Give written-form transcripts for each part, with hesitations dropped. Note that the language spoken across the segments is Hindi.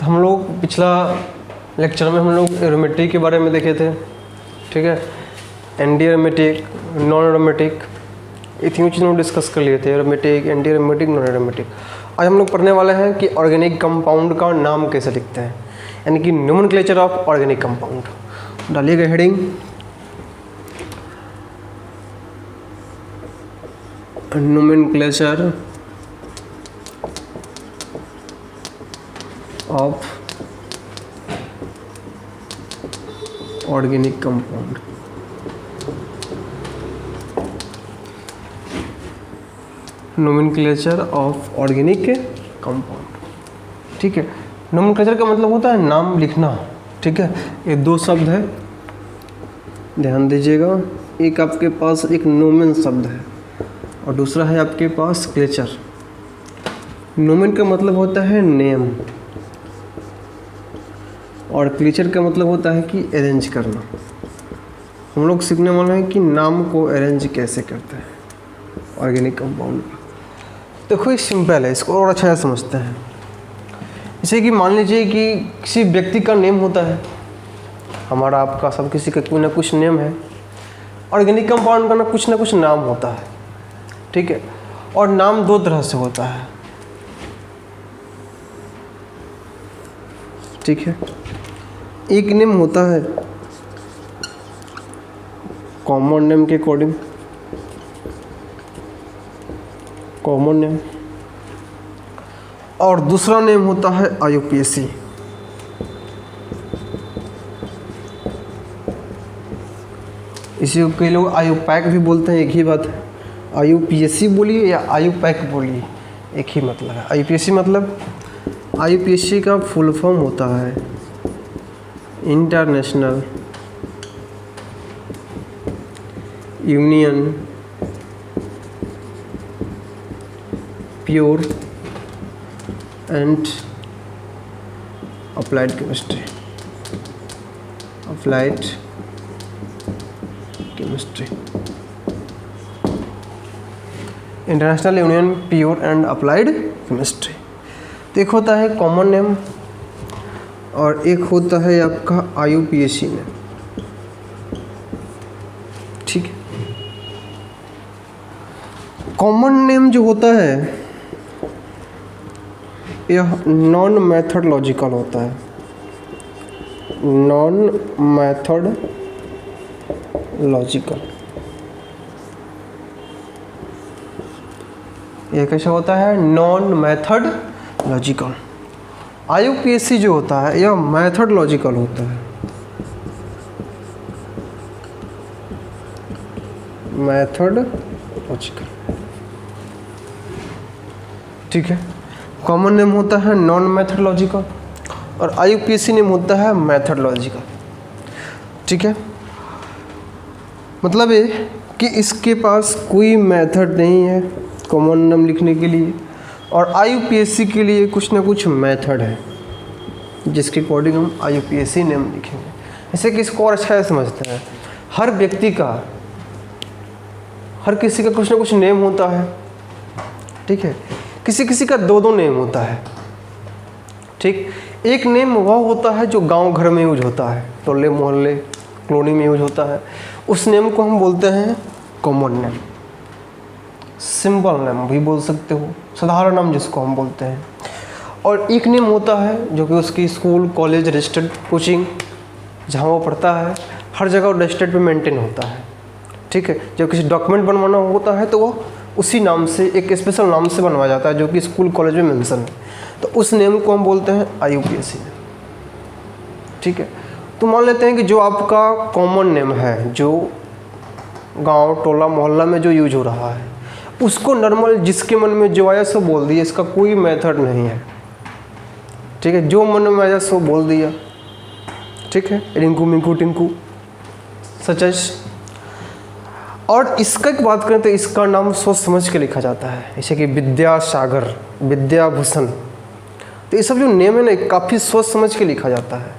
तो हम लोग पिछला लेक्चर में हम लोग एरोमेट्रिक के बारे में देखे थे, ठीक है। एंटी एरोमेटिक, नॉन एरोमेटिक, ये तीनों चीज़ों डिस्कस कर लिए थे, aromatic, anti aromatic, non aromatic. आज हम लोग पढ़ने वाले हैं कि ऑर्गेनिक कंपाउंड का नाम कैसे लिखते हैं, यानी कि नोमेनक्लेचर ऑफ ऑर्गेनिक कंपाउंड। डालिएगा heading nomenclature of organic compound. Nomenclature of organic compound, ठीक है। नोमेनक्लेचर का मतलब होता है नाम लिखना, ठीक है। ये दो शब्द है, ध्यान दीजिएगा। एक आपके पास एक नोमेन शब्द है और दूसरा है आपके पास क्लेचर। नोमेन का मतलब होता है नेम और क्लेचर का मतलब होता है कि अरेंज करना। हम लोग सीखने वाले हैं कि नाम को अरेंज कैसे करते हैं ऑर्गेनिक कंपाउंड का। देखो ये सिंपल है, इसको और अच्छा से समझते हैं। जैसे कि मान लीजिए कि किसी व्यक्ति का नेम होता है, हमारा आपका सब किसी का कोई ना कुछ नेम है। ऑर्गेनिक कंपाउंड का ना कुछ नाम होता है, ठीक है। और नाम दो तरह से होता है, ठीक है। एक नेम होता है कॉमन नेम के अकॉर्डिंग, कॉमन नेम, और दूसरा नेम होता है IUPAC। इसी को कई लोग IUPAC भी बोलते हैं, एक ही बात है। IUPAC बोलिए या IUPAC बोलिए, एक ही मतलब है। IUPAC मतलब, IUPAC का फुल फॉर्म होता है international union pure and applied chemistry, applied chemistry, international union pure and applied chemistry. तो एक होता है कॉमन नेम और एक होता है आपका IUPAC नेम, ठीक है। कॉमन नेम जो होता है यह नॉन मैथडोलॉजिकल होता है, नॉन मैथडोलॉजिकल। यह कैसा होता है? Non methodological. IUPAC जो होता है यह मैथडोलॉजिकल होता है, मैथडोलॉजिकल, ठीक है। कॉमन नेम होता है नॉन मैथडोलॉजिकल और IUPAC नेम होता है मैथडोलॉजिकल, ठीक है। मतलब ये कि इसके पास कोई मेथड नहीं है कॉमन नेम लिखने के लिए, और IUPAC के लिए कुछ ना कुछ मेथड है जिसके अकॉर्डिंग हम IUPAC नेम लिखेंगे। ऐसे कि इसको और अच्छा से समझते हैं। हर व्यक्ति का, हर किसी का कुछ ना कुछ नेम होता है, ठीक है। किसी किसी का दो दो नेम होता है, ठीक। एक नेम वह होता है जो गांव घर में यूज होता है, टोले मोहल्ले कॉलोनी में यूज होता है। उस नेम को हम बोलते हैं कॉमन नेम, सिंपल नेम भी बोल सकते हो, साधारण नाम जिसको हम बोलते हैं। और एक नेम होता है जो कि उसकी स्कूल कॉलेज रजिस्टर्ड कोचिंग जहाँ वो पढ़ता है हर जगह रजिस्टर्ड पे मेंटेन होता है, ठीक है। जब किसी डॉक्यूमेंट बनवाना होता है तो वो उसी नाम से, एक स्पेशल नाम से बनवाया जाता है जो कि स्कूल कॉलेज में मेंशन है। तो उस नेम को हम बोलते हैं IUPAC नेम, ठीक है। तो मान लेते हैं कि जो आपका कॉमन नेम है, जो गांव टोला मोहल्ला में जो यूज हो रहा है, उसको नॉर्मल जिसके मन में जो आया सो बोल दिया, इसका कोई मेथड नहीं है, ठीक है। जो मन में आया सो बोल दिया, ठीक है। Rinku Minku Tinku such as. और इसका एक बात करें तो इसका नाम सोच समझ के लिखा जाता है, जैसे कि विद्यासागर, विद्याभूषण। तो ये सब जो नेम है ना काफ़ी सोच समझ के लिखा जाता है,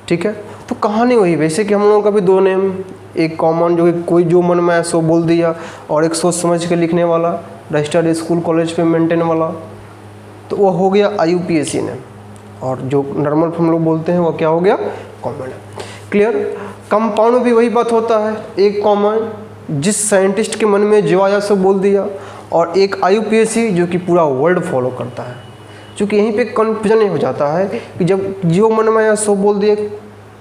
ठीक है। तो कहानी वही, वैसे कि हम लोगों का भी दो नेम, एक कॉमन जो कि कोई जो मन में आया सो बोल दिया, और एक सोच समझ के लिखने वाला रजिस्टर्ड स्कूल कॉलेज पे मेंटेन वाला, तो वो हो गया IUPAC नेम। और जो नॉर्मल हम लोग बोलते हैं वो क्या हो गया, कॉमन है। क्लियर। कंपाउंड में भी वही बात होता है, एक कॉमन जिस साइंटिस्ट के मन में जो आया सो बोल दिया, और एक IUPAC जो कि पूरा वर्ल्ड फॉलो करता है। क्योंकि यहीं पे कन्फ्यूजन नहीं हो जाता है कि जब जो मन में आया सो बोल दिया,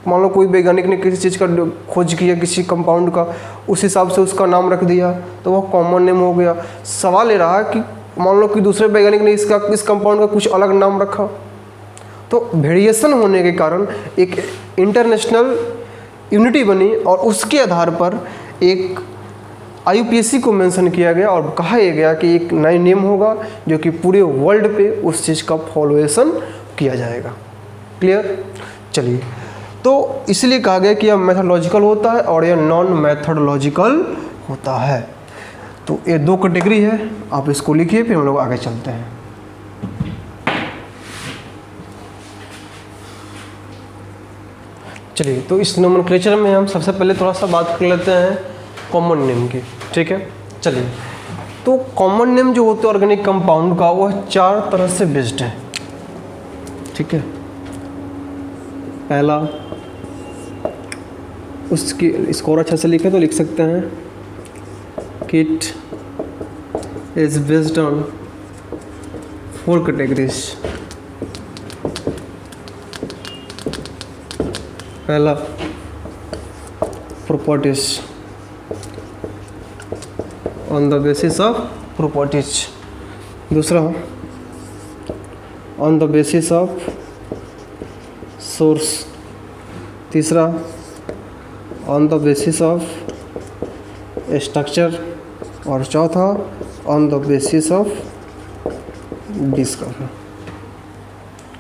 मान लो कोई वैज्ञानिक ने किसी चीज़ का खोज किया, किसी कंपाउंड का, उस हिसाब से उसका नाम रख दिया तो वह कॉमन नेम हो गया। सवाल ये रहा कि मान लो कि दूसरे वैज्ञानिक ने इस कंपाउंड का कुछ अलग नाम रखा, तो वेरिएशन होने के कारण एक इंटरनेशनल यूनिटी बनी और उसके आधार पर एक IUPAC को मेंशन किया गया और कहा यह गया कि एक नया नेम होगा जो कि पूरे वर्ल्ड पे उस चीज़ का फॉलोएशन किया जाएगा। क्लियर। चलिए, तो इसलिए कहा गया कि यह मैथोलॉजिकल होता है और यह नॉन मैथोलॉजिकल होता है। तो ये दो कैटेगरी है, आप इसको लिखिए, फिर हम लोग आगे चलते हैं। चलिए, तो इस नोमेनक्लेचर में हम सबसे पहले थोड़ा सा बात कर लेते हैं कॉमन नेम की। ठीक है। चलिए, तो कॉमन नेम जो होते हैं ऑर्गेनिक कंपाउंड का, वह 4 तरह से बेस्ड है। ठीक है। पहला, उसकी इसको और अच्छा से लिखे तो लिख सकते हैं कि it is based on 4 categories. पहला, properties, on the basis of properties. दूसरा, on the basis of source. तीसरा, on the basis of structure. और चौथा, on the basis of discover.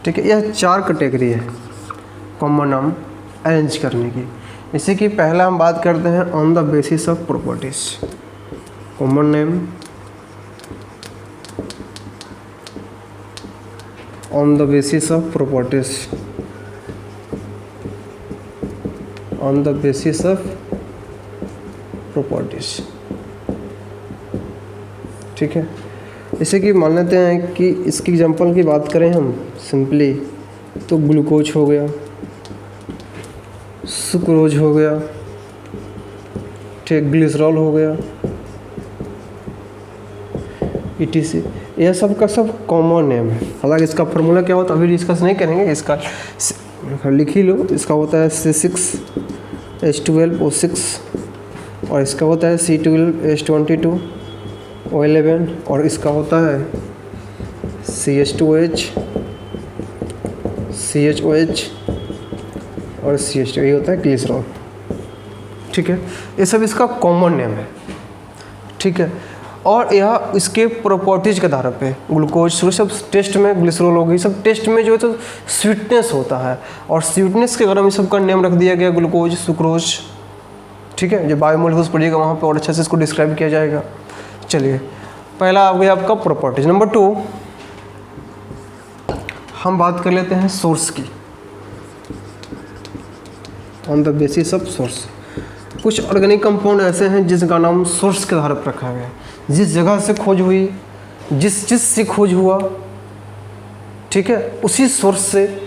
ठीक है। यह 4 कैटेगरी है कॉमन नाम अरेंज करने की। जैसे कि पहला हम बात करते हैं on the basis of properties. Common name on the basis of properties, on the basis of properties. ठीक है। जैसे कि मान लेते हैं कि इसकी एग्जांपल की बात करें हम सिंपली, तो ग्लूकोज हो गया, सुक्रोज हो गया, ठीक, ग्लिसरॉल हो गया, ETC, यह सब का सब कॉमन नेम है। हालांकि इसका फार्मूला क्या होता है अभी डिस्कस नहीं करेंगे, इसका लिख ही लो। इसका होता है C6H12O6 और इसका होता है C12H22O11 और इसका होता है CH2OH, CHOH और CH2, ये होता है ग्लिसरॉल। ठीक है। ये सब इसका कॉमन नेम है। ठीक है। और यह इसके प्रॉपर्टीज के आधार पे ग्लूकोज सब टेस्ट में, ग्लिसरॉल हो गई, सब टेस्ट में जो है तो स्वीटनेस होता है और स्वीटनेस के कारण इस सब का नेम रख दिया गया ग्लूकोज, सुक्रोज। ठीक है। जो बायोमोलिक्यूल्स पढ़िएगा वहाँ पे और अच्छे से इसको डिस्क्राइब किया जाएगा। चलिए, पहला आ गया आपका प्रॉपर्टीज। नंबर 2 हम बात कर लेते हैं सोर्स की, on the basis of source. कुछ ऑर्गेनिक कंपाउंड ऐसे हैं जिसका नाम सोर्स के आधार पर रखा गया है, जिस जगह से खोज हुई, जिस चीज़ से खोज हुआ, ठीक है, उसी सोर्स से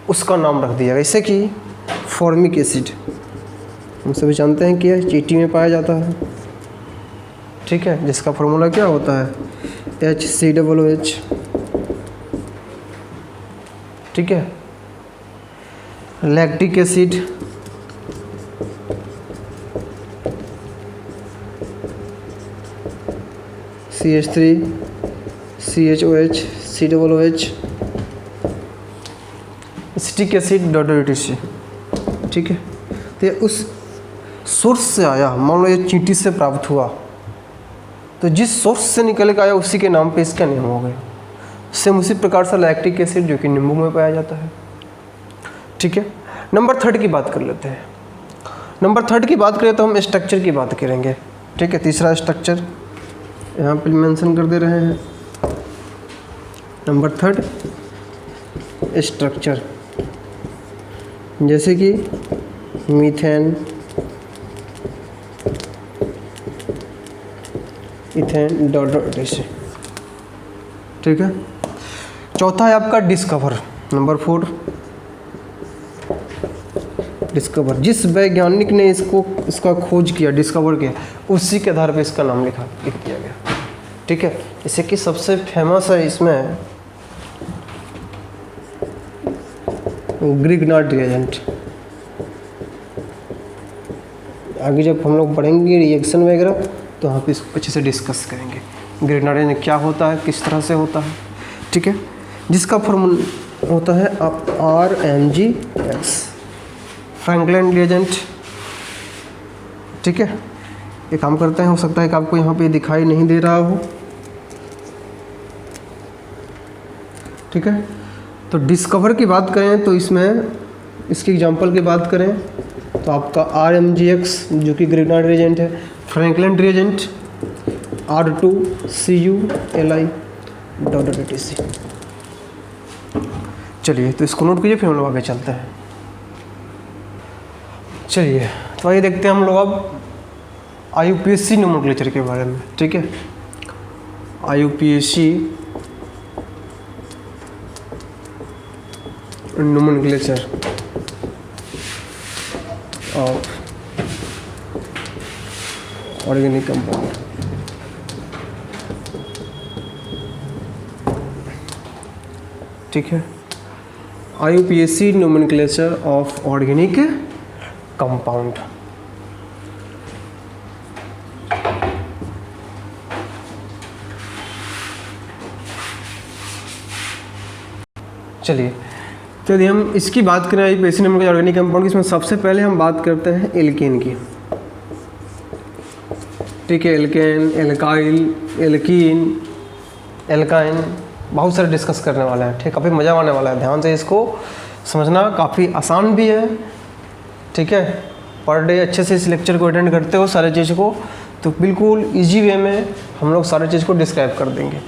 उसका नाम रख दिया। जैसे कि फॉर्मिक एसिड, हम सभी जानते हैं कि यह चींटी में पाया जाता है। ठीक है। जिसका फार्मूला क्या होता है HCOOH। ठीक है। Lactic acid, CH3CHOH COOH, acetic acid DOTC। ठीक है। तो ये उस सोर्स से आया, मान लो ये चींटी से प्राप्त हुआ, तो जिस सोर्स से निकल के आया उसी के नाम पे इसका नेम हो गया। सेम उसी प्रकार से लैक्टिक एसिड जो कि नींबू में पाया जाता है। ठीक है। नंबर 3 की बात कर लेते हैं। नंबर 3 की बात करें तो हम स्ट्रक्चर की बात करेंगे। ठीक है। तीसरा स्ट्रक्चर यहाँ पे मेंशन कर दे रहे हैं। नंबर 3 स्ट्रक्चर, जैसे कि मीथेन, इथेन, डॉट। ठीक है। चौथा है आपका डिस्कवर। नंबर 4, डिस्कवर, जिस वैज्ञानिक ने इसका खोज किया, डिस्कवर किया, उसी के आधार पर इसका नाम लिख दिया गया। ठीक है, जैसे कि सबसे फेमस है इसमें ग्रिग्नार्ड रिएजेंट। आगे जब हम लोग पढ़ेंगे रिएक्शन वगैरह तो वहाँ पे इसको अच्छे से डिस्कस करेंगे ग्रिग्नार्ड रिएजेंट क्या होता है, किस तरह से होता है। ठीक है, जिसका फॉर्मूला होता है RMgX, फ्रैंकलिन रिएजेंट। ठीक है, ये काम करते हैं, हो सकता है कि आपको यहाँ पे दिखाई नहीं दे रहा हो। ठीक है, तो डिस्कवर की बात करें तो इसमें इसकी एग्जांपल की बात करें तो आपका RMgX जो कि ग्रिग्नार्ड रिएजेंट है, फ्रैंकलिन रिएजेंट R2CuLi.etc। चलिए, तो इसको नोट कीजिए, फिर हम लोग आगे चलते हैं। चलिए, तो आइए देखते हैं हम लोग अब IUPAC नोमेनक्लेचर के बारे में। ठीक है, IUPAC nomenclature of organic compound. ठीक है, IUPAC nomenclature of organic compound. चलिए, तो यदि हम इसकी बात करें IUPAC नोमेनक्लेचर ऑर्गेनिक कंपाउंड की, इसमें सबसे पहले हम बात करते हैं एल्केन की। ठीक है, एल्केन, एल्काइल, एल्कीन, एल्काइन, बहुत सारे डिस्कस करने वाले हैं। ठीक, काफ़ी मज़ा आने वाला है, ध्यान से इसको समझना, काफ़ी आसान भी है। ठीक है, पर डे अच्छे से इस लेक्चर को अटेंड करते हो सारे चीज़ को, तो बिल्कुल इजी वे में हम लोग सारे चीज़ को डिस्क्राइब कर देंगे।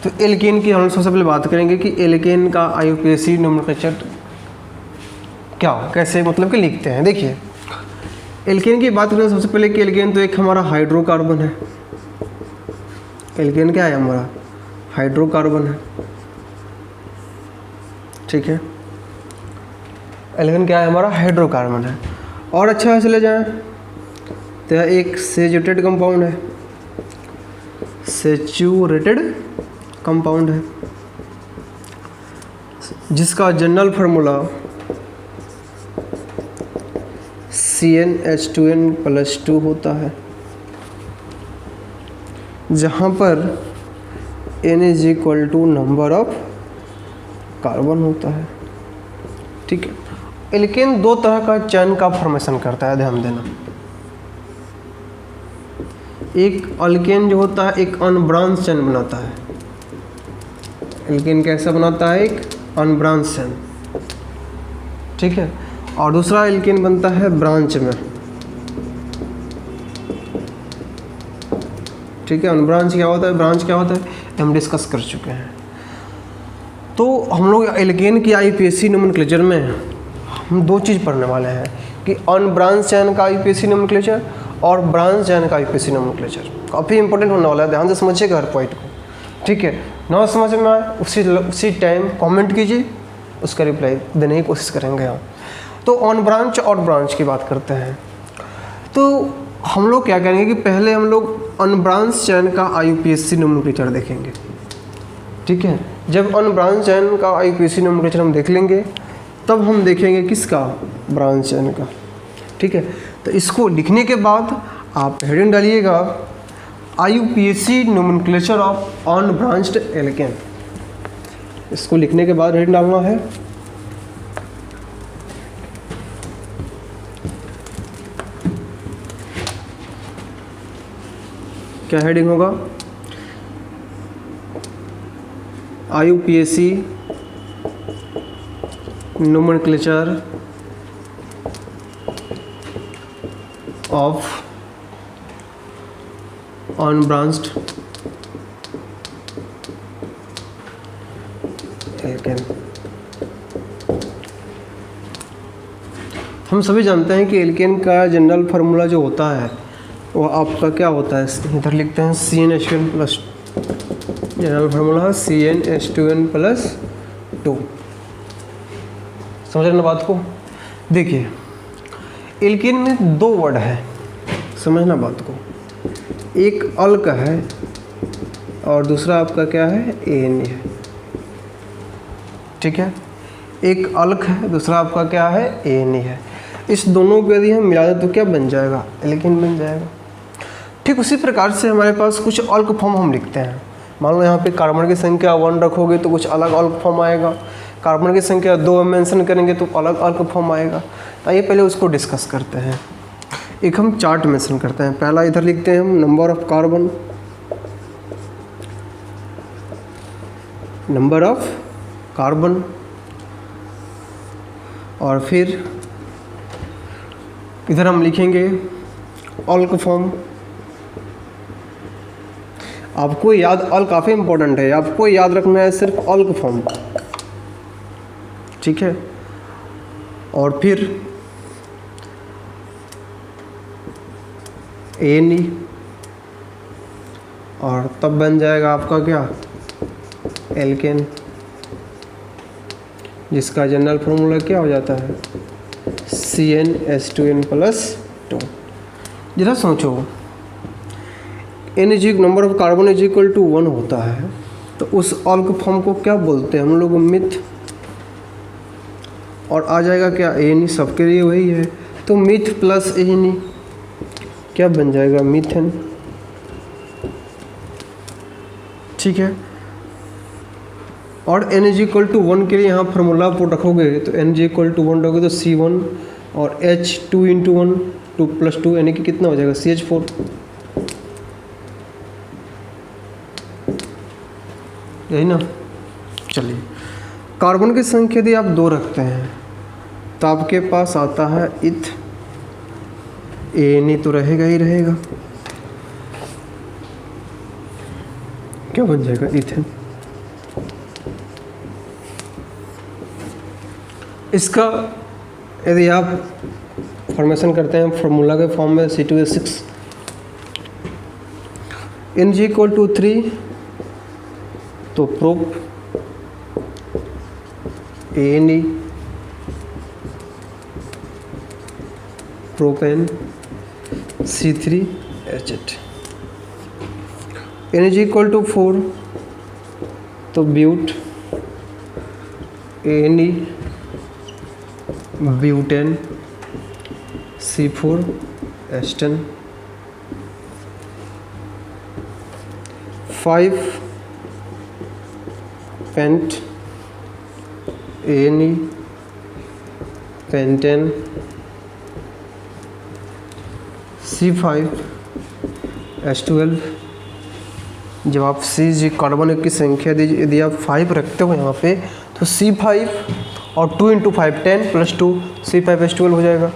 तो एल्केन की हम सबसे पहले बात करेंगे कि एल्केन का IUPAC नोमेनक्लेचर क्या, कैसे मतलब कि लिखते हैं। देखिए, एल्केन की बात करें सबसे पहले कि एल्केन तो एक हमारा हाइड्रोकार्बन है। एल्केन क्या है, हमारा हाइड्रोकार्बन है। ठीक है, एल्केन क्या है, हमारा हाइड्रोकार्बन है। और अच्छा चले जाएं तो यह एक सेचुरेटेड कंपाउंड है, सेचुरेटेड कंपाउंड है, जिसका जनरल फार्मूला CnH2n+2 होता है, जहाँ पर N = नंबर ऑफ कार्बन होता है। ठीक है, एल्केन दो तरह का चैन का फॉर्मेशन करता है, ध्यान देना। एक अल्केन जो होता है एक अनब्रांच चैन बनाता है। एल्केन कैसा बनाता है, एक अनब्रांच चैन। ठीक है, और दूसरा एल्केन बनता है ब्रांच में। ठीक है, अनब्रांच क्या होता है, ब्रांच क्या होता है, हम डिस्कस कर चुके हैं। तो हम लोग एल्केन की IUPAC नोमेनक्लेचर में हम दो चीज़ पढ़ने वाले हैं कि अनब्रांच चैन का IUPAC नोमेनक्लेचर और ब्रांच चैन का IUPAC नोमेनक्लेचर। काफ़ी इंपॉर्टेंट होने वाला है, ध्यान से समझिएगा हर पॉइंट को। ठीक है, ना समझ में आए उसी टाइम कमेंट कीजिए, उसका रिप्लाई देने की कोशिश करेंगे हम। तो ऑन ब्रांच और ब्रांच की बात करते हैं। तो हम लोग क्या करेंगे कि पहले हम लोग अनब्रांच चैन का IUPAC नोमेनक्लेचर देखेंगे। ठीक है, जब अनब्रांच चैन का IUPAC नोमेनक्लेचर हम देख लेंगे तब हम देखेंगे किसका, ब्रांच चैन का। ठीक है, तो इसको लिखने के बाद आप हेडिंग डालिएगा IUPAC nomenclature of unbranched alkane. इसको लिखने के बाद हेडिंग डालना है क्या हेडिंग होगा, IUPAC nomenclature of unbranched alkane. हम सभी जानते हैं कि एल्केन का जनरल फार्मूला जो होता है वो आपका क्या होता है, इधर लिखते हैं CnH2n+, जनरल फार्मूला CnH2n+2। समझ रहे ना बात को। देखिए एल्केन में दो वर्ड है, समझना बात को, एक अल्क है और दूसरा आपका क्या है, एन है। ठीक है, एक अल्क है, दूसरा आपका क्या है, एन है। इस दोनों को यदि हम मिला दें तो क्या बन जाएगा, एल्केन बन जाएगा। ठीक उसी प्रकार से हमारे पास कुछ अल्क फॉर्म हम लिखते हैं। मान लो यहाँ पे कार्बन की संख्या 1 रखोगे तो कुछ अलग अल्क फॉर्म आएगा, कार्बन की संख्या 2 मेंशन करेंगे तो अलग अल्क फॉर्म आएगा। तो आइए पहले उसको डिस्कस करते हैं। एक हम चार्ट मेंशन करते हैं। पहला इधर लिखते हैं हम number of carbon, number of carbon, और फिर इधर हम लिखेंगे अल्क फॉर्म। आपको याद अल्क काफ़ी इंपॉर्टेंट है, आपको याद रखना है सिर्फ अल्क फॉर्म। ठीक है, और फिर एन, और तब बन जाएगा आपका क्या, एल्केन, जिसका जनरल फॉर्मूला क्या हो जाता है, CnH2n+2। जरा सोचो, N number of carbon is equal to 1 होता है तो उस अल्क फॉर्म को क्या बोलते हैं हम लोग, मिथ। और आ जाएगा क्या, एन, सबके लिए वही है, तो मिथ प्लस एन क्या बन जाएगा, मीथेन। ठीक है, और N = 1 के लिए यहाँ फार्मूला आप रखोगे तो N = 1 रखोगे तो C1 और H 2 × 1 2 + 2 यानी कि कितना हो जाएगा, CH4। यही ना। चलिए, कार्बन की संख्या यदि आप 2 रखते हैं तो आपके पास आता है इथ, एन तो रहेगा ही रहेगा, क्या बन जाएगा, इथेन। इसका यदि आप फॉर्मेशन करते हैं फार्मूला के फॉर्म में C2H6, N = 3 तो prop ANE, propane C3H8। N = 4 तो but ANE, butane C4H10। 5 pent ANE, pentane C5H12। जब आप C कार्बन की संख्या यदि आप 5 रखते हो यहाँ पे तो C5 और 2 × 5 10 + 2 C5H12 हो जाएगा।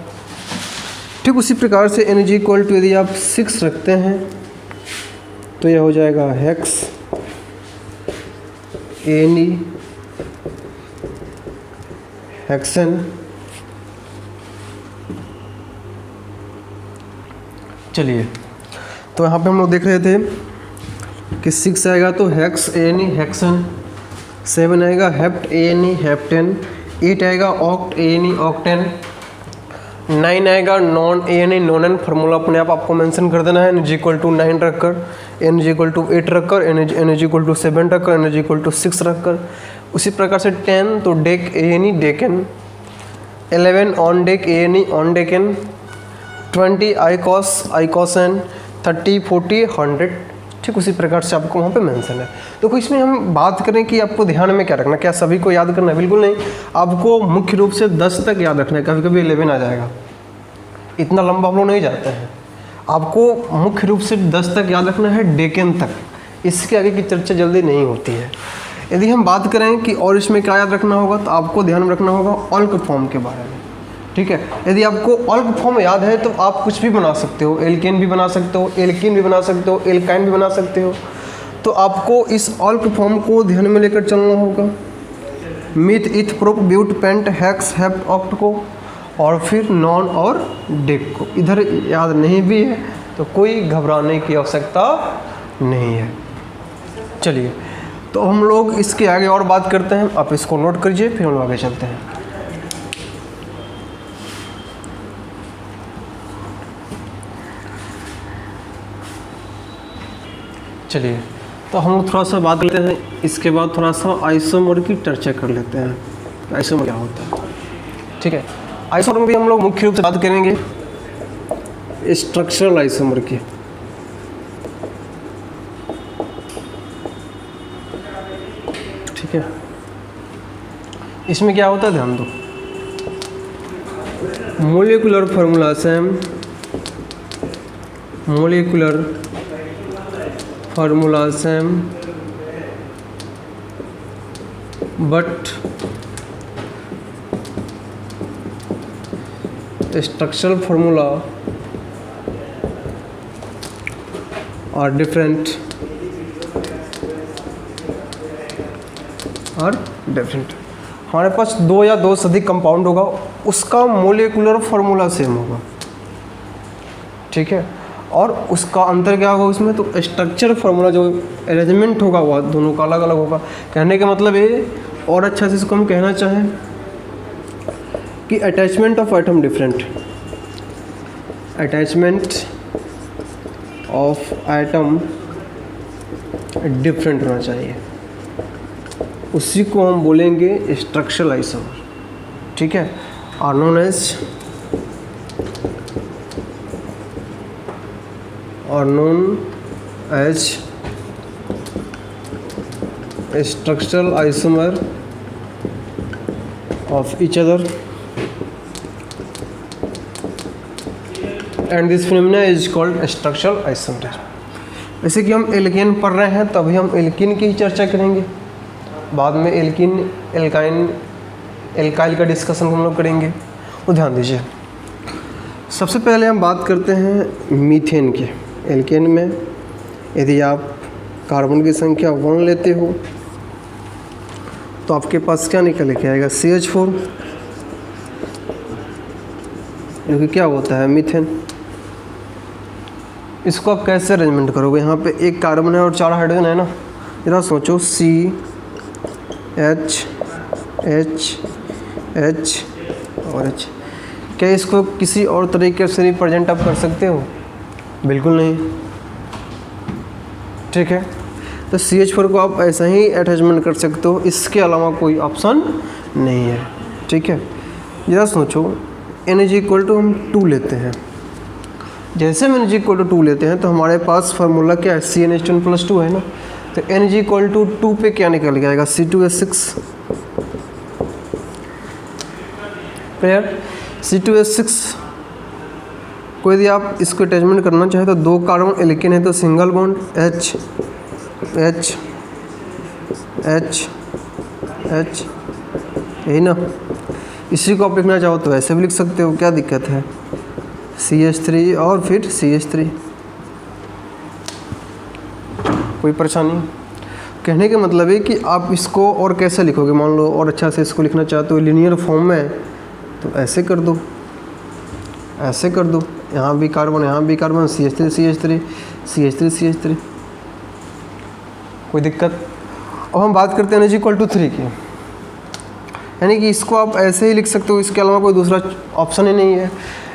ठीक उसी प्रकार से N = यदि आप 6 रखते हैं तो यह हो जाएगा हेक्स ANE, हेक्सेन। चलिए, तो यहाँ पे हम लोग देख रहे थे कि 6 आएगा तो हेक्स ANE, हेक्सेन। 7 आएगा हेप्ट ANE, हेप्टेन। 8 आएगा ऑक्ट ANE, ऑक्टेन। 9 आएगा नॉन ANE, नॉनन। फार्मूला अपने आप आपको मेंशन कर देना है, N = 9 रखकर, N = 8 रखकर, N = 7 रखकर, N = 6 रखकर। उसी प्रकार से 10 तो deck ANE, decane. 11 on deck ANE, on decane. 20 आइकॉस, आइकॉसन। 30 40 100। ठीक उसी प्रकार से आपको वहाँ पे मेंशन है। तो इसमें हम बात करें कि आपको ध्यान में क्या रखना, क्या सभी को याद करना है, बिल्कुल नहीं। आपको मुख्य रूप से 10 तक याद रखना है, कभी कभी 11 आ जाएगा, इतना लंबा हम लोग नहीं जाते हैं। आपको मुख्य रूप से 10 तक याद रखना है, डेकेन तक। इसके आगे की चर्चा जल्दी नहीं होती है। यदि हम बात करें कि और इसमें क्या याद रखना होगा तो आपको ध्यान में रखना होगा अल्क फॉर्म के बारे में। ठीक है, यदि आपको अल्क फॉर्म याद है तो आप कुछ भी बना सकते हो, एल्केन भी बना सकते हो, एल्कीन भी बना सकते हो, एल्काइन भी बना सकते हो। तो आपको इस अल्क फॉर्म को ध्यान में लेकर चलना होगा, meth, eth, prop, but, pent, hex, hept, oct को, और फिर नॉन और डेक को। इधर याद नहीं भी है तो कोई घबराने की आवश्यकता नहीं है। चलिए, तो हम लोग इसके आगे और बात करते हैं, आप इसको नोट करिए, फिर हम लोग आगे चलते हैं। चलिए, तो हम लोग थोड़ा सा बात करते हैं, इसके बाद थोड़ा सा आइसोमर की चर्चा कर लेते हैं। आइसोमर क्या होता है, ठीक है। आइसोमर में भी हम लोग मुख्य रूप से बात करेंगे स्ट्रक्चरल आइसोमर की। ठीक है, इसमें क्या होता है ध्यान दो, molecular formula same, molecular formula same but structural formula are different, हमारे पास दो या दो से अधिक कंपाउंड होगा, उसका मोलिकुलर फार्मूला सेम होगा, ठीक है। और उसका अंतर क्या होगा उसमें, तो स्ट्रक्चर फार्मूला जो अरेंजमेंट होगा वो दोनों का अलग अलग होगा। कहने का मतलब ये, और अच्छा से इसको हम कहना चाहें कि attachment of atom different, attachment of atom different होना चाहिए, उसी को हम बोलेंगे स्ट्रक्चरल आइसोमर, ठीक है। Are known as structural isomer of each other and this phenomena is called structural isomer. जैसे कि हम एल्केन पढ़ रहे हैं तो अभी हम एल्कीन की ही चर्चा करेंगे, बाद में एल्कीन एल्काइन एल्काइल का डिस्कशन हम लोग करेंगे, वो ध्यान दीजिए। सबसे पहले हम बात करते हैं मीथेन की। एल्केन में यदि आप कार्बन की संख्या 1 लेते हो तो आपके पास क्या निकल के आएगा, CH4, जो कि क्या होता है मीथेन। इसको आप कैसे अरेंजमेंट करोगे, यहाँ पे एक कार्बन है और 4 हाइड्रोजन है ना, जरा सोचो, CH H H और H। क्या इसको किसी और तरीके से रिप्रेजेंट आप कर सकते हो, बिल्कुल नहीं, ठीक है। तो CH4 को आप ऐसा ही अटैचमेंट कर सकते हो, इसके अलावा कोई ऑप्शन नहीं है, ठीक है। जरा सोचो, N=2 हम 2 लेते हैं, जैसे हम N=2 लेते हैं तो हमारे पास फार्मूला क्या है, CnH2n+2 है ना, तो N=2 पे क्या निकल के आएगा, C2H6, क्लियर। C2H6 को यदि आप इसको अटैचमेंट करना चाहें तो 2 कार्बन एल्केन है तो single bond H H H H, यही ना। इसी को आप लिखना चाहो तो ऐसे भी लिख सकते हो, क्या दिक्कत है, CH3 और फिर CH3, कोई परेशानी। कहने का मतलब है कि आप इसको और कैसे लिखोगे, मान लो और अच्छा से इसको लिखना चाहते हो लीनियर फॉर्म में, तो ऐसे कर दो, ऐसे कर दो, यहाँ भी कार्बन यहाँ भी carbon, CH3 CH3 CH3 CH3, कोई दिक्कत। अब हम बात करते हैं N=3 की, यानी कि इसको आप ऐसे ही लिख सकते हो, इसके अलावा कोई दूसरा ऑप्शन ही नहीं है।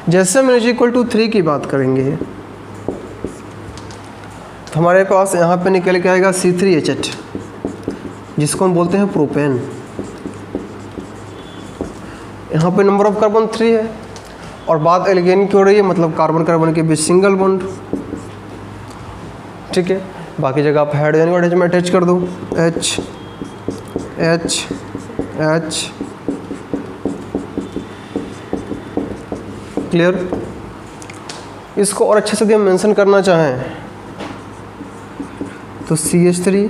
जैसे हम N=3 की बात करेंगे तो हमारे पास यहाँ पे निकल के आएगा C3H8, जिसको हम बोलते हैं प्रोपेन। यहाँ पे नंबर ऑफ कार्बन 3 है और बात एल्केन की हो रही है, मतलब कार्बन कार्बन के बीच सिंगल बॉन्ड, ठीक है। बाकी जगह आप हाइड्रोजन को अटैचमेंट अटैच कर दो, H H H, क्लियर। इसको और अच्छे से यदि हम मेंशन करना चाहें तो CH3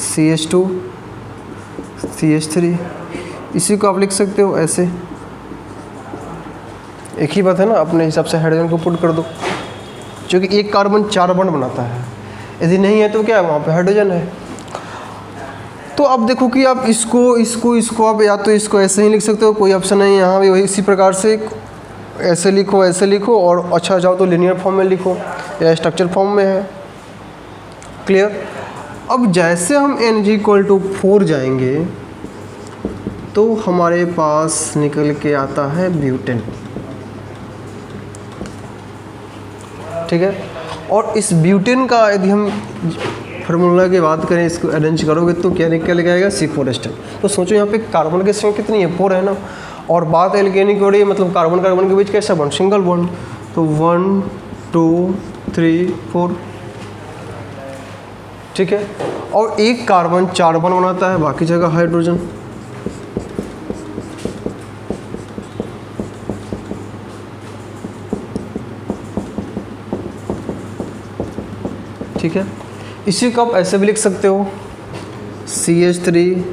CH2 CH3, इसी को आप लिख सकते हो ऐसे, एक ही बात है ना, अपने हिसाब से हाइड्रोजन को पुट कर दो, क्योंकि एक कार्बन 4 बॉन्ड बनाता है, यदि नहीं है तो क्या है, वहाँ पे हाइड्रोजन है। तो अब देखो कि आप इसको आप या तो इसको ऐसे ही लिख सकते हो, कोई ऑप्शन नहीं, यहाँ भी वही इसी प्रकार से ऐसे लिखो और अच्छा जाओ तो लीनियर फॉर्म में लिखो या स्ट्रक्चर फॉर्म में है, क्लियर। अब जैसे हम N=4 जाएंगे तो हमारे पास निकल के आता है ब्यूटेन, ठीक है। और इस ब्यूटेन का यदि हम फार्मूला की बात करें, इसको अरेंज करोगे तो क्या लिखा आएगा, C4 एस्टर। तो सोचो यहाँ पे कार्बन की संख्या कितनी है, 4 है ना, और बात एल्केन की हो रही है, मतलब कार्बन कार्बन के बीच कैसा बॉन्ड, सिंगल बॉन्ड। तो 1 2 3 4, ठीक है। और एक कार्बन 4 बॉन्ड बनाता है, बाकी जगह हाइड्रोजन। ठीक है, इसी को आप ऐसे भी लिख सकते हो, CH3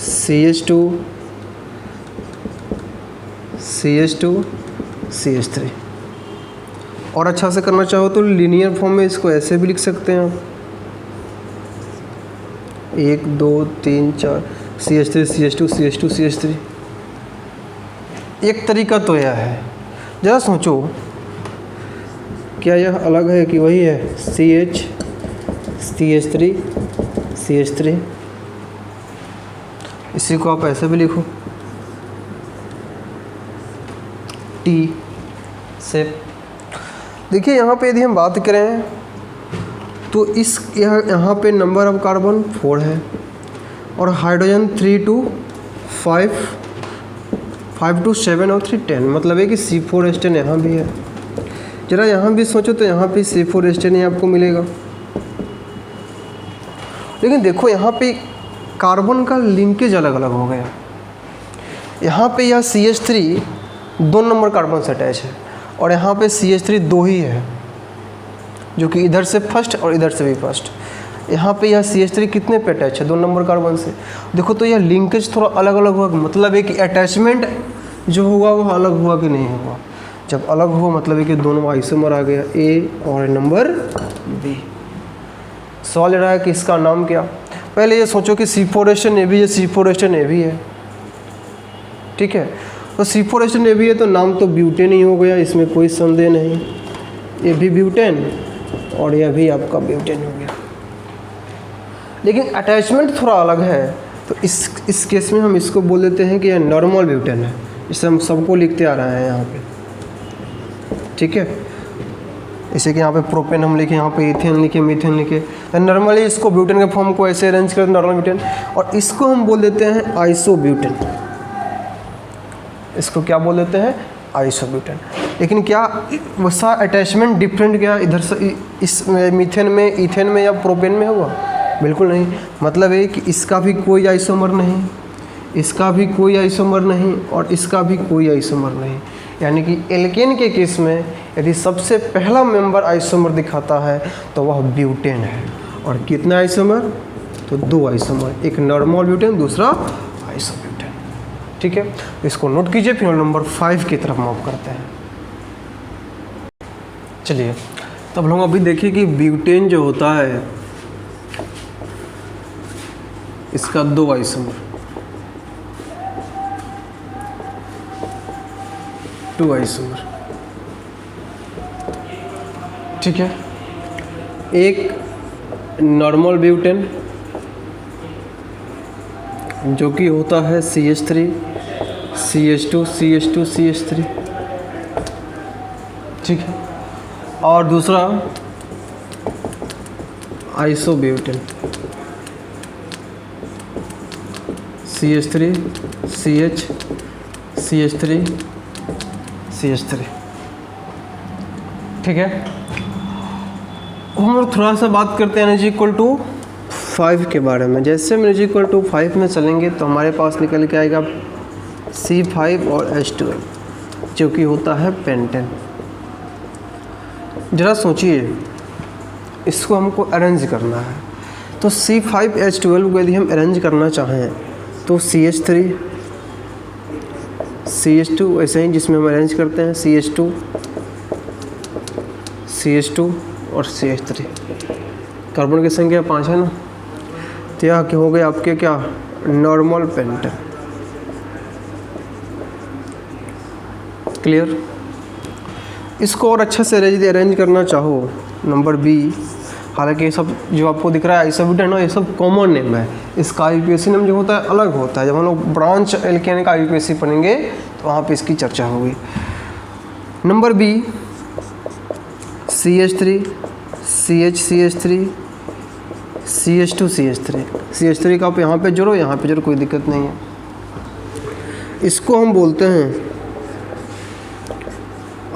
CH2 CH2 CH3। और अच्छा से करना चाहो तो लीनियर फॉर्म में इसको ऐसे भी लिख सकते हैं आप, 1 2 3 4 CH3 CH2 CH2 CH3। एक तरीका तो यह है, ज़रा सोचो क्या यह अलग है कि वही है, CH CH3 CH3। इसी को आप ऐसे भी लिखो, T से। देखिए यहाँ पे यदि हम बात करें तो इस यहाँ पे नंबर ऑफ कार्बन 4 है और हाइड्रोजन 3 to 5 5 to 7 और 3 10, मतलब है कि C4 एस्टेन यहाँ भी है। जरा यहाँ भी सोचो तो यहाँ पे C4 एस्टेन ही आपको मिलेगा। लेकिन देखो यहाँ पे कार्बन का लिंकेज अलग अलग हो गया। यहाँ पे यह CH3 2 नंबर कार्बन से अटैच है और यहाँ पे CH3 2 ही है, जो कि इधर से फर्स्ट और इधर से भी फर्स्ट। यहाँ पे यह CH3 कितने पे अटैच है, 2 नंबर कार्बन से। देखो तो यह लिंकेज थोड़ा अलग अलग हुआ, मतलब है कि अटैचमेंट जो हुआ वो अलग हुआ कि नहीं हुआ। जब अलग हुआ मतलब है कि दोनों आइसोमर आ गया, A और नंबर B। सवाल रहा है कि इसका नाम क्या। पहले ये सोचो कि C4 एस्टेन A भी है, C4 एस्टेन A भी है, ठीक है। तो C4 एस्टेन A भी है तो नाम तो ब्यूटेन ही हो गया, इसमें कोई संदेह नहीं। ये भी ब्यूटेन और यह भी आपका ब्यूटेन हो गया। लेकिन अटैचमेंट थोड़ा अलग है, तो इस केस में हम इसको बोल देते हैं कि यह नॉर्मल ब्यूटेन है। इसे हम सबको लिखते आ रहे हैं यहाँ पे, ठीक है। जैसे कि यहाँ पे प्रोपेन हम लिखे, यहाँ पे इथेन लिखे, मीथेन लिखे। तो नॉर्मली इसको ब्यूटेन के फॉर्म को ऐसे अरेंज करते हैं, नॉर्मल ब्यूटेन। और इसको हम बोल देते हैं आइसोब्यूटेन। इसको क्या बोल देते हैं, आइसोब्यूटेन। लेकिन क्या वैसा अटैचमेंट डिफरेंट क्या इधर से इस मीथेन में, इथेन में या प्रोपेन में होगा? बिल्कुल नहीं। मतलब है कि इसका भी कोई आइसोमर नहीं, इसका भी कोई आइसोमर नहीं और इसका भी कोई आइसोमर नहीं। यानी कि एल्केन के केस में यदि सबसे पहला मेंबर आइसोमर दिखाता है तो वह ब्यूटेन है। और कितना आइसोमर? तो 2 आइसोमर, एक नॉर्मल ब्यूटेन, दूसरा आइसोब्यूटेन, ठीक है। इसको नोट कीजिए, फिर नंबर 5 की तरफ मूव करते हैं। चलिए तब हम अभी देखिए कि ब्यूटेन जो होता है इसका 2 आइसोमर, 2 आइसोमर, ठीक है। एक नॉर्मल ब्यूटेन जो कि होता है CH3 CH2 CH2 CH3, ठीक है। और दूसरा isobutane CH3 CH CH3 CH3, ठीक है। हम लोग थोड़ा सा बात करते हैं N=5 के बारे में। जैसे हम N=5 में चलेंगे तो हमारे पास निकल के आएगा C5 और H12 जो कि होता है पेंटेन। ज़रा सोचिए, इसको हमको अरेंज करना है तो C5H12 को यदि हम अरेंज करना चाहें तो CH3 CH2 ऐसे ही जिसमें हम अरेंज करते हैं CH2 CH2 और CH3। कार्बन की संख्या 5 है ना, तो यह क्या हो गया आपके, क्या नॉर्मल पेंटेन। क्लियर। इसको और अच्छा से अरेंज करना चाहो नंबर B, हालांकि ये सब जो आपको दिख रहा है आइसोब्यूटेन ना, ये सब कॉमन नेम है। इसका IUPAC नेम जो होता है अलग होता है। जब हम लोग ब्रांच एल्केन का IUPAC पढ़ेंगे तो वहाँ पे इसकी चर्चा होगी। Number B CH3 CH CH2 CH3 का आप यहाँ पे जोड़ो, यहाँ पे जोड़ो, कोई दिक्कत नहीं है। इसको हम बोलते हैं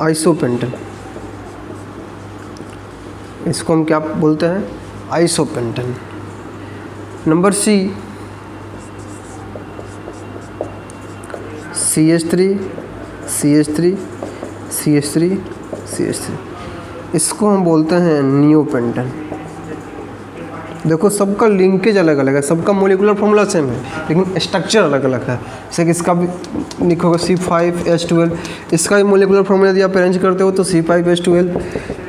आइसोपेंटेन। इसको हम क्या बोलते हैं? आइसोपेंटेन। नंबर C CH3 इसको हम बोलते हैं नियोपेंटेन। देखो सबका लिंकेज अलग अलग है, सबका मोलिकुलर फॉर्मूला सेम है लेकिन स्ट्रक्चर अलग अलग है। जैसे कि इसका भी लिखोगे C5H12, इसका भी मोलिकुलर फॉर्मूला यदि आप अरेंज करते हो तो C5H12,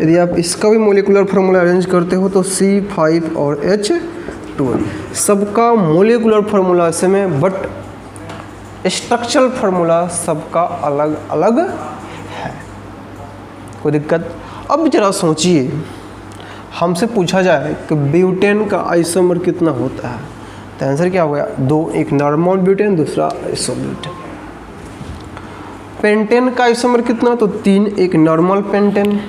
यदि आप इसका भी मोलिकुलर फॉर्मूला अरेंज करते हो तो C5 और H12। सबका मोलिकुलर फॉर्मूला सेम है बट स्ट्रक्चरल फार्मूला सबका अलग अलग है। कोई दिक्कत? अब जरा सोचिए, हमसे पूछा जाए कि ब्यूटेन का आइसोमर कितना होता है, तो आंसर क्या होगा? 2, एक नॉर्मल ब्यूटेन, दूसरा आइसोब्यूटेन। पेंटेन का आइसोमर कितना? तो 3, एक नॉर्मल पेंटेन,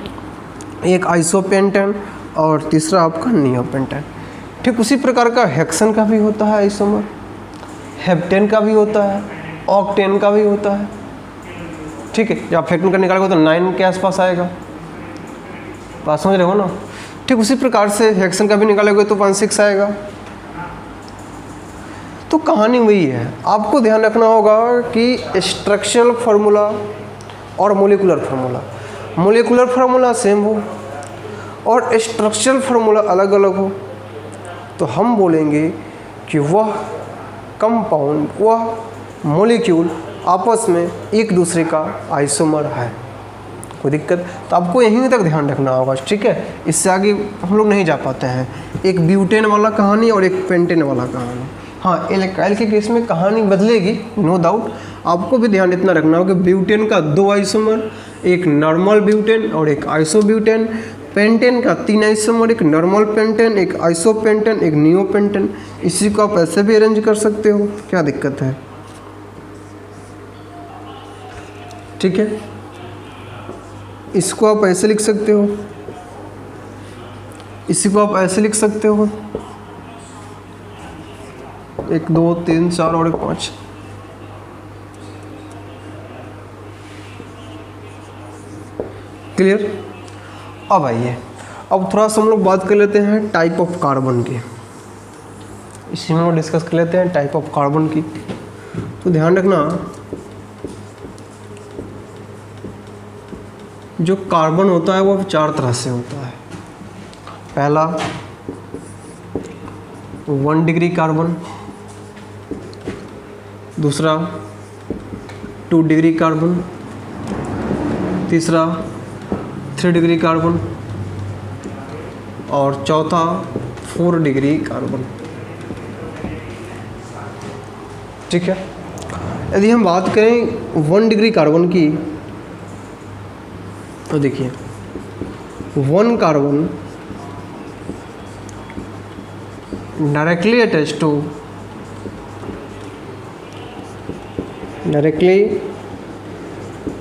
एक आइसोपेंटेन और तीसरा आपका नियोपेंटेन। ठीक उसी प्रकार का हेक्सेन का भी होता है आइसोमर, हेप्टेन का भी होता है, ऑक्टेन का भी होता है। ठीक है, जब हेक्टेन का निकालोगे तो 9 के आसपास आएगा। बात समझ रहे हो ना? ठीक उसी प्रकार से हेक्सेन का भी निकालोगे तो 16 आएगा। तो कहानी वही है, आपको ध्यान रखना होगा कि स्ट्रक्चरल फार्मूला और मोलिकुलर फार्मूला सेम हो और स्ट्रक्चरल फार्मूला अलग अलग हो, तो हम बोलेंगे कि वह कंपाउंड, वह मॉलिक्यूल आपस में एक दूसरे का आइसोमर है। कोई दिक्कत? तो आपको यहीं तक ध्यान रखना होगा। ठीक है, इससे आगे हम लोग नहीं जा पाते हैं। एक ब्यूटेन वाला कहानी और एक पेंटेन वाला कहानी। हाँ, एल्काइल के केस में कहानी बदलेगी, नो डाउट। आपको भी ध्यान इतना रखना होगा कि ब्यूटेन का 2 आइसोमर, एक नॉर्मल ब्यूटेन और एक आइसोब्यूटेन। पेंटेन का 3 आइसोमर, एक नॉर्मल पेंटेन, एक आइसोपेंटेन, एक नियोपेंटेन। इसी को आप ऐसे भी अरेंज कर सकते हो, क्या दिक्कत है? ठीक है, इसको आप ऐसे लिख सकते हो, इसी को आप ऐसे लिख सकते हो, 1 2 3 4 और 1 5। क्लियर? अब आइए, अब थोड़ा सा हम लोग बात कर लेते हैं टाइप ऑफ कार्बन की। इसी में डिस्कस कर लेते हैं टाइप ऑफ कार्बन की। तो ध्यान रखना, जो कार्बन होता है वो 4 तरह से होता है। पहला 1 डिग्री कार्बन, दूसरा 2 डिग्री कार्बन, तीसरा 3 डिग्री कार्बन और चौथा 4 डिग्री कार्बन। ठीक है, यदि हम बात करें 1 डिग्री कार्बन की, तो देखिए 1 carbon directly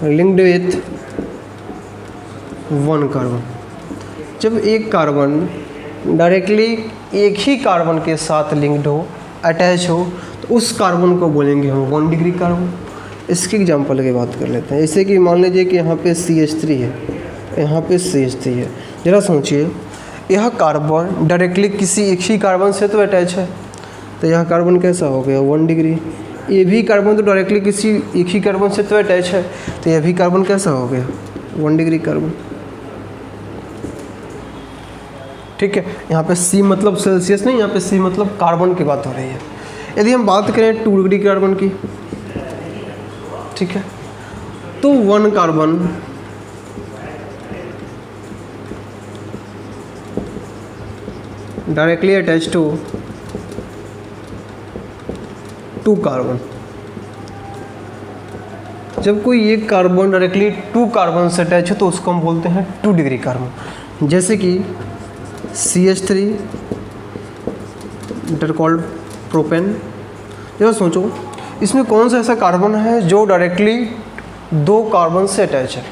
linked with 1 carbon. जब एक कार्बन डायरेक्टली एक ही कार्बन के साथ लिंक्ड हो, अटैच हो, तो उस कार्बन को बोलेंगे हम 1 डिग्री कार्बन। इसकी एग्जांपल की बात कर लेते हैं। जैसे कि मान लीजिए कि यहाँ पे CH3 है, यहाँ पे CH3 है। ज़रा सोचिए, यह कार्बन डायरेक्टली किसी एक ही कार्बन से तो अटैच है, तो यह कार्बन कैसा हो गया? 1 डिग्री। ये भी कार्बन तो डायरेक्टली किसी एक ही कार्बन से तो अटैच है, तो यह भी कार्बन कैसा हो गया? 1 डिग्री कार्बन। ठीक है, यहाँ पे C मतलब सेल्सियस नहीं, यहाँ पे C मतलब कार्बन की बात हो रही है। यदि हम बात करें 2 डिग्री कार्बन की, ठीक है, तो 1 carbon directly attach to 2 carbon. जब कोई एक कार्बन डायरेक्टली 2 कार्बन से अटैच है तो उसको हम बोलते हैं 2 डिग्री कार्बन। जैसे कि CH3 इंटर कॉल्ड प्रोपेन। जरा सोचो, इसमें कौन सा ऐसा कार्बन है जो डायरेक्टली 2 कार्बन से अटैच है?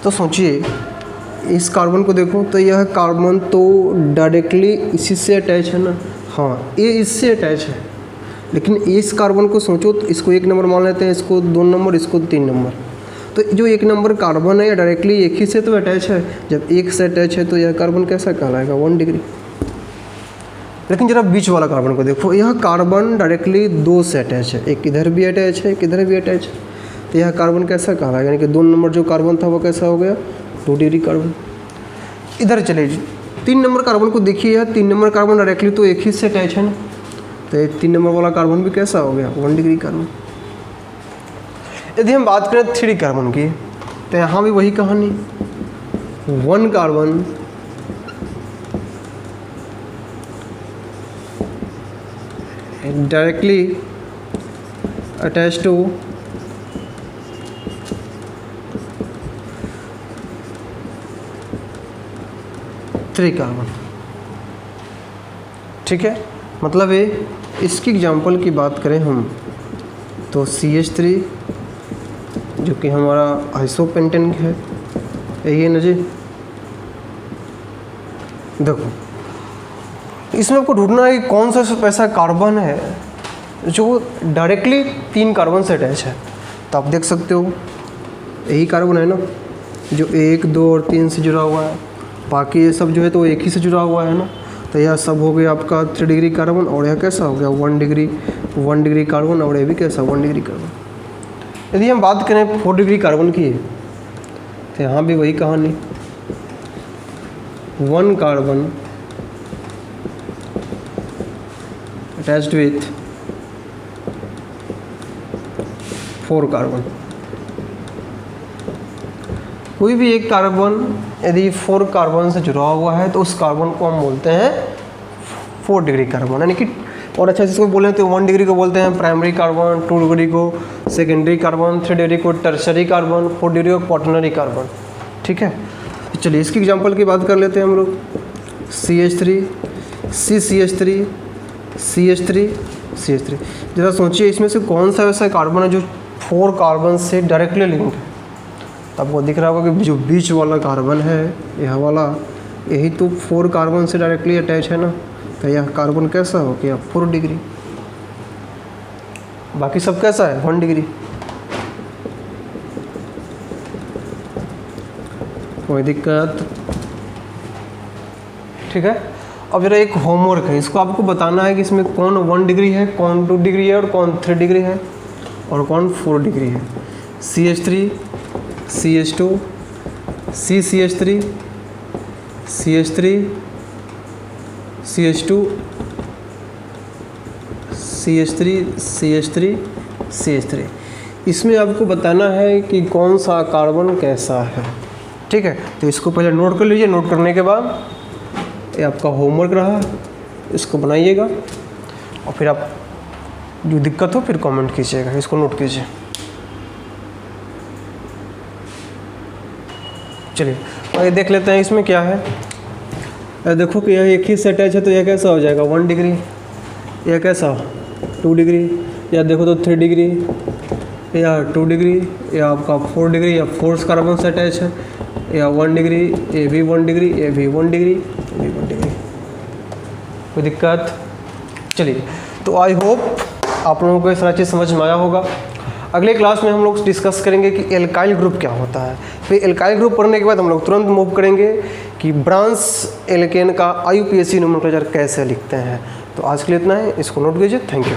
तो सोचिए, इस कार्बन को देखो तो यह कार्बन तो डायरेक्टली इसी से अटैच है ना, हाँ ये इससे अटैच है, लेकिन इस कार्बन को सोचो तो इसको 1 नंबर मान लेते हैं, इसको 2 नंबर, इसको 3 नंबर। तो जो 1 नंबर कार्बन है ये डायरेक्टली एक ही से तो अटैच है, जब एक से अटैच है तो यह कार्बन कैसा कहलाएगा 1 डिग्री। लेकिन जरा बीच वाला कार्बन को देखो, यह कार्बन डायरेक्टली 2 से अटैच है, एक इधर भी अटैच है, एक इधर भी अटैच है, तो यह कार्बन कैसा कहलाएगा, यानी कि 2 नंबर जो कार्बन था वो कैसा हो गया 2 डिग्री कार्बन। इधर चले जी 3 नंबर कार्बन को देखिए, यह 3 नंबर कार्बन डायरेक्टली तो एक ही से अटैच है ना, तो ये 3 नंबर वाला कार्बन भी कैसा हो गया 1 डिग्री कार्बन। यदि हम बात करें 3 कार्बन की, तो यहाँ भी वही कहानी, 1 carbon directly attach to 3 carbon. ठीक है, मतलब ये इसकी एग्जांपल की बात करें हम तो CH3 जो कि हमारा आइसोपेंटेन है, यही है ना जी। देखो इसमें आपको ढूंढना है कि कौन सा ऐसा कार्बन है जो डायरेक्टली 3 कार्बन से अटैच है। तो आप देख सकते हो यही कार्बन है ना जो 1, 2 और 3 से जुड़ा हुआ है, बाकी ये सब जो है तो एक ही से जुड़ा हुआ है ना। तो यह सब हो गया आपका 3 डिग्री कार्बन, और यह कैसा हो गया 1 डिग्री कार्बन, और ये भी कैसा 1 डिग्री कार्बन। यदि हम बात करें 4 डिग्री कार्बन की तो यहाँ भी वही कहानी, 1 कार्बन अटैच्ड विथ 4 कार्बन। कोई भी एक कार्बन यदि 4 कार्बन से जुड़ा हुआ है तो उस कार्बन को हम बोलते हैं 4 डिग्री कार्बन, यानी कि और अच्छा जिसको बोले तो 1 डिग्री को बोलते हैं प्राइमरी कार्बन, 2 डिग्री को सेकेंडरी कार्बन, 3 डिग्री को टर्शरी कार्बन, 4 डिग्री को क्वाटरनरी कार्बन। ठीक है, चलिए इसकी एग्जांपल की बात कर लेते हैं हम लोग। CH3, CCH3, CH3, CH3। जरा सोचिए इसमें से कौन सा ऐसा कार्बन है जो 4 कार्बन से डायरेक्टली लिंक है। तो आपको दिख रहा होगा कि जो बीच वाला कार्बन है यह वाला, यही तो 4 कार्बन से डायरेक्टली अटैच है ना, तो यह कार्बन कैसा हो गया 4 डिग्री, बाकी सब कैसा है 1 डिग्री। कोई दिक्कत? ठीक है, अब जरा एक होमवर्क है, इसको आपको बताना है कि इसमें कौन 1 डिग्री है, कौन 2 डिग्री है और कौन 3 डिग्री है और कौन 4 डिग्री है। CH3, CH2, CCH3, CH3, CH2, CH3, CH3, CH3। इसमें आपको बताना है कि कौन सा कार्बन कैसा है। ठीक है, तो इसको पहले नोट कर लीजिए। नोट करने के बाद ये आपका होमवर्क रहा, इसको बनाइएगा और फिर आप जो दिक्कत हो फिर कमेंट कीजिएगा, इसको नोट कीजिए। चलिए और ये देख लेते हैं इसमें क्या है। देखो कि यह एक ही से अटैच है तो यह कैसा हो जाएगा 1 डिग्री, यह कैसा 2 डिग्री, या देखो तो 3 डिग्री या 2 डिग्री, या आपका 4 डिग्री या 4 कार्बन से अटैच है, या 1 डिग्री, ये भी 1 डिग्री, ये भी 1 डिग्री, ये भी 1 डिग्री। कोई दिक्कत? चलिए, तो आई होप आप लोगों को ये सारा चीज़ समझ में आया होगा। अगले क्लास में हम लोग डिस्कस करेंगे कि एल्काइल ग्रुप क्या होता है। फिर एल्काइल ग्रुप पढ़ने के बाद हम लोग तुरंत मूव करेंगे कि ब्रांस एल्केन का IUPAC नोमेनक्लेचर कैसे लिखते हैं। तो आज के लिए इतना है, इसको नोट कीजिए। Thank you.